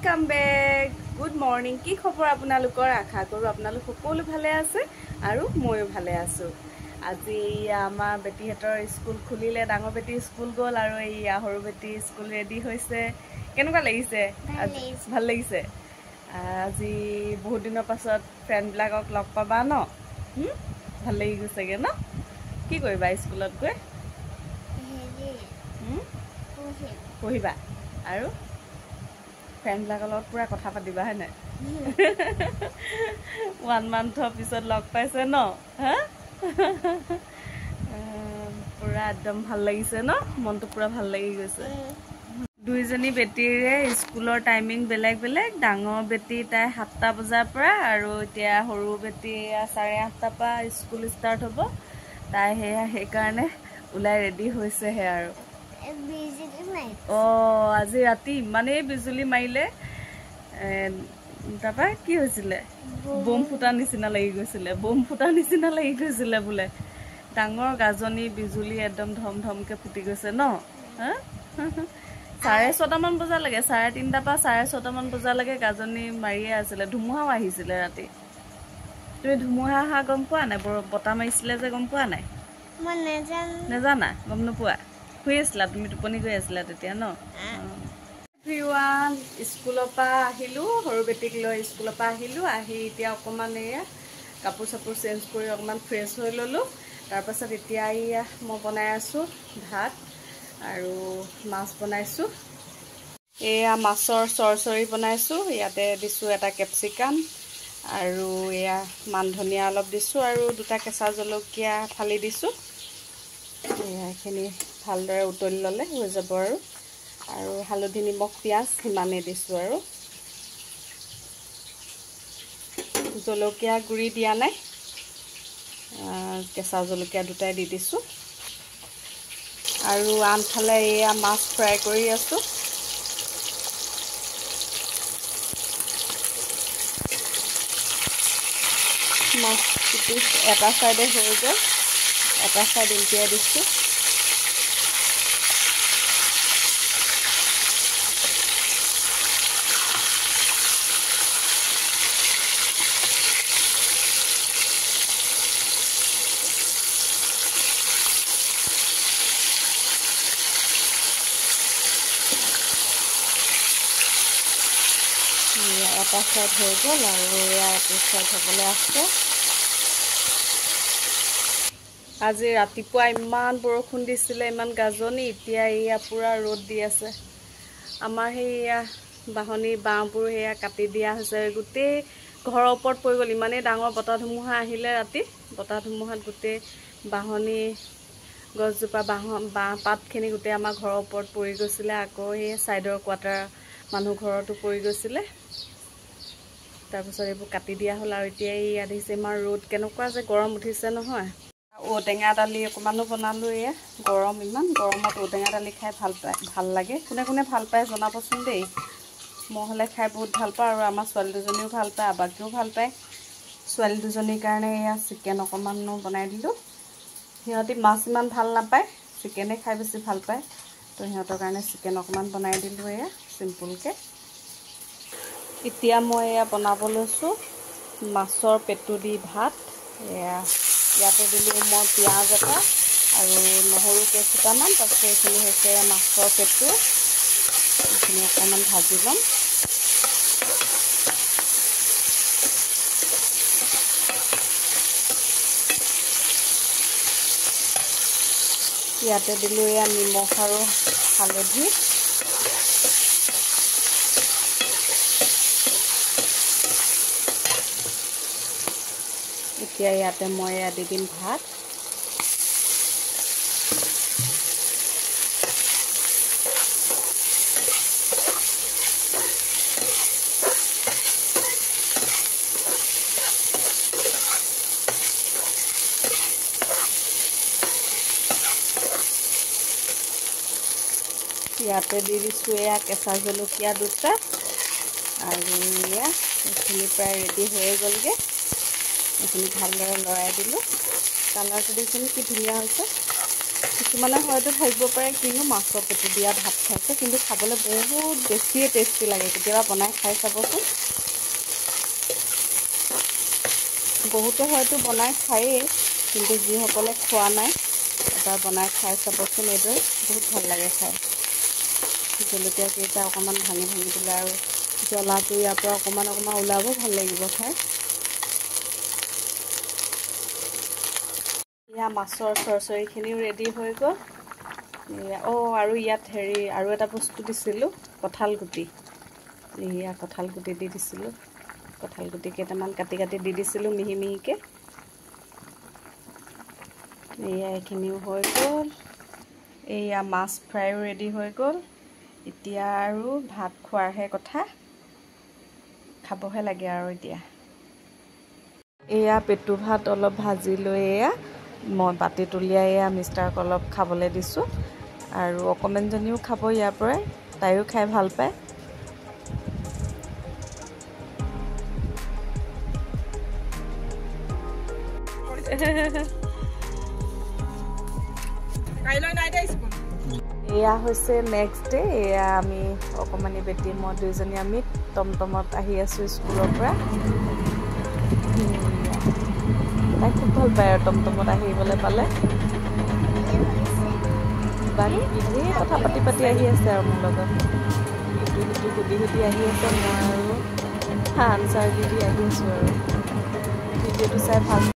Welcome back good morning কি খবৰ আপোনালোকৰ আশা কৰো আপোনালোক সকলো ভালে আছে আৰু ময়ো ভালে আছো আজি আমাৰ বেটিহঁতৰ স্কুল খুলিলে ডাঙৰ বেটি স্কুল গ'ল আৰু এই সৰু বেটি স্কুল ৰেডি হৈছে কেনেকুৱা লাগিছে ভাল লাগিছে আজি বহুত দিনৰ পাছত ফ্ৰেণ্ডবিলাকক লগ পাবা ন ভাল লাগি গৈছেগে ন কি কৰিবা স্কুলত গৈ পঢ়িবা আৰু ফ্ৰেণ্ডবিলাকৰ লগত পুৰা কথা পাতিবা হয় নাই 1 মান্থৰ পিছত লগ পাইছে ন হা পুৰা একদম ভাল লাগিছে ন মনটো পুৰা ভাল লাগি গৈছে দুইজনী বেটিৰে স্কুলৰ টাইমিং বেলেগ বেলেগ ডাঙৰ বেটি তাই 7টা বজাৰ পৰা আৰু এতিয়া সৰু বেটি 8:30টা পৰা স্কুল ষ্টাৰ্ট হ'ব তাই সেইকাৰণে ওলাই ৰেডি হৈছেহে আৰু আজি ৰাতি ইমানেই বিজুলী মাৰিলে তাৰপৰা কি হৈছিলে বম ফুটা নিচিনা লাগি গৈছিলে বোলে ডাঙৰ গাজনি বিজুলী একদম ধম ধমকে ফুটি গৈছে ন 6:30 মান বজালৈকে 3:30টা পৰা 6:30 মান বজালৈকে গাজনি মাৰিয়ে আছিলে ধুমুহাও আহিছিলে ৰাতি তুমি ধুমুহা অহা গম পোৱা নাই বতাহ মাৰিছিলে যে গম পোৱা নাই নেজানা গম নোপোৱা শুই আছিলা তুমি টোপনি গৈ আছিলা তেতিয়া ন এভৰিৱান স্কুলৰ পৰা আহিলোঁ সৰু বেটিক লৈ স্কুলৰ পৰা আহিলোঁ আহি এতিয়া অকণমান এয়া কাপোৰ চাপোৰ চেঞ্জ কৰি অকণমান ফ্ৰেছ হৈ ল'লোঁ তাৰপাছত এতিয়া এয়া মই বনাই আছোঁ ভাত আৰু মাছ বনাইছোঁ এয়া মাছৰ চৰচৰি বনাইছোঁ ইয়াতে দিছোঁ এটা কেপচিকাম আৰু এয়া মান ধনিয়া অলপ দিছোঁ আৰু 2টা কেঁচা জলকীয়া ফালি দিছোঁ এইখিনি ভালদৰে উতলি ল'লে হৈ যাব আৰু হালধি নিমখ পিঁয়াজ সিমানেই দিছোঁ আৰু জলকীয়া গুড়ি দিয়া নাই কেঁচা জলকীয়া 2টাই দি দিছোঁ আৰু আনফালে এয়া মাছ ফ্ৰাই কৰি আছোঁ মাছ এটা চাইডে হৈ গ'ল এটা চাইড উলটিয়াই দিছোঁ এটা চাইড হৈ গ'ল আৰু এইটো চাইড হ'বলৈ আছে আজি ৰাতিপুৱা ইমান বৰষুণ দিছিলে ইমান গাজনি এতিয়া এয়া পুৰা ৰ'দ দি আছে আমাৰ সেইয়া বাহনি বাঁহবোৰ সেয়া কাটি দিয়া হৈছে গোটেই ঘৰৰ ওপৰত পৰি গ'ল ইমানেই ডাঙৰ বতাহ ধুমুহা আহিলে ৰাতি বতাহ ধুমুহাত গোটেই বাহনি গছজোপা বাঁহ পাতখিনি গোটেই আমাৰ ঘৰৰ ওপৰত পৰি গৈছিলে আকৌ সেই ছাইডৰ কোৱাৰ্টাৰ মানুহ ঘৰতো পৰি গৈছিলে তাৰপিছত এইবোৰ কাটি দিয়া হ'ল আৰু এতিয়া ইয়াত আহিছে ইমান ৰ'দ কেনেকুৱা যে গৰম উঠিছে নহয় ঔটেঙা দালি অকণমানো বনালোঁ এয়া গৰম ইমান গৰমত ঔটেঙা দালি খাই ভাল লাগে কোনে কোনে ভাল পায় জনাবচোন দেই মই হ'লে খাই বহুত ভাল পাওঁ আৰু আমাৰ ছোৱালী দুজনীও ভাল পায় আবাকেও ভাল পায় ছোৱালী দুজনীৰ কাৰণে এয়া চিকেন অকণমানো বনাই দিলোঁ সিহঁতি মাছ ইমান ভাল নাপায় চিকেনে খাই বেছি ভাল পায় তো সিহঁতৰ কাৰণে চিকেন অকণমান বনাই দিলোঁ এয়া চিম্পুলকৈ এতিয়া মই এয়া বনাব লৈছোঁ মাছৰ পেটু দি ভাত এয়া ইয়াতে দিলোঁ মই পিঁয়াজ এটা আৰু নহৰু কেইফুটামান তাৰপিছত এইখিনি হৈছে মাছৰ পেটু এইখিনি অকণমান ভাজি ল'ম ইয়াতে দিলোঁ এয়া নিমখ আৰু হালধি এতিয়া ইয়াতে মই এয়া দি দিম ভাত ইয়াতে দি দিছোঁ এয়া কেঁচা জলকীয়া 2টা আৰু এয়া এইখিনি প্ৰায় ৰেডি হৈ গ'লগৈ এইখিনি ভালদৰে লৰাই দিলোঁ কালাৰটো দেখিছেনে কি ধুনীয়া হৈছে কিছুমানে হয়তো ভাবিব পাৰে কিনো মাছৰ পেটু দিয়া ভাত খাইছে, কিন্তু খাবলৈ বহুত বেছিয়ে টেষ্টি লাগে। কেতিয়াবা বনাই খাই চাবচোন। বহুতে হয়তো বনাই খায়েই, কিন্তু যিসকলে খোৱা নাই এবাৰ বনাই খাই চাবচোন। এইদৰে বহুত ভাল লাগে খাই। জলকীয়া কেইটা অকণমান ভাঙি দিলে আৰু জ্বলাটো ইয়াৰ পৰা অকণমান ওলাব, ভাল লাগিব খাই। এয়া মাছৰ চৰচৰিখিনিও ৰেডি হৈ গ'ল। আৰু ইয়াত আৰু এটা বস্তু দিছিলোঁ, কঁঠাল গুটি। এয়া কঁঠাল গুটি দি দিছিলোঁ। কঁঠাল গুটি কেইটামান কাটি দি দিছিলোঁ মিহি মিহিকৈ। এয়া এইখিনিও হৈ গ'ল। এয়া মাছ ফ্ৰাইও ৰেডি হৈ গ'ল। এতিয়া আৰু ভাত খোৱাৰহে কথা, খাবহে লাগে আৰু এতিয়া। এয়া পেটু ভাত অলপ ভাজি লৈ মই বাতিত উলিয়াই মিষ্টাৰক অলপ খাবলৈ দিছোঁ। আৰু অকণমানজনীও খাব ইয়াৰ পৰাই, তাইও খাই ভাল পায়। এয়া হৈছে নেক্সট ডে। এয়া আমি অকণমানি বেটি মই দুইজনী আমি টমটমত আহি আছোঁ স্কুলৰ পৰা। তাই খুব ভাল পায় আৰু টমটমত আহিবলৈ পালে। ধেৰ কথা পাতি আহি আছে আৰু মোৰ লগত। ইটো সুধি আহি আছে, মই আৰু আনচাৰ দি আহি আছোঁ আৰু। ভিডিঅ'টো চাই ভাল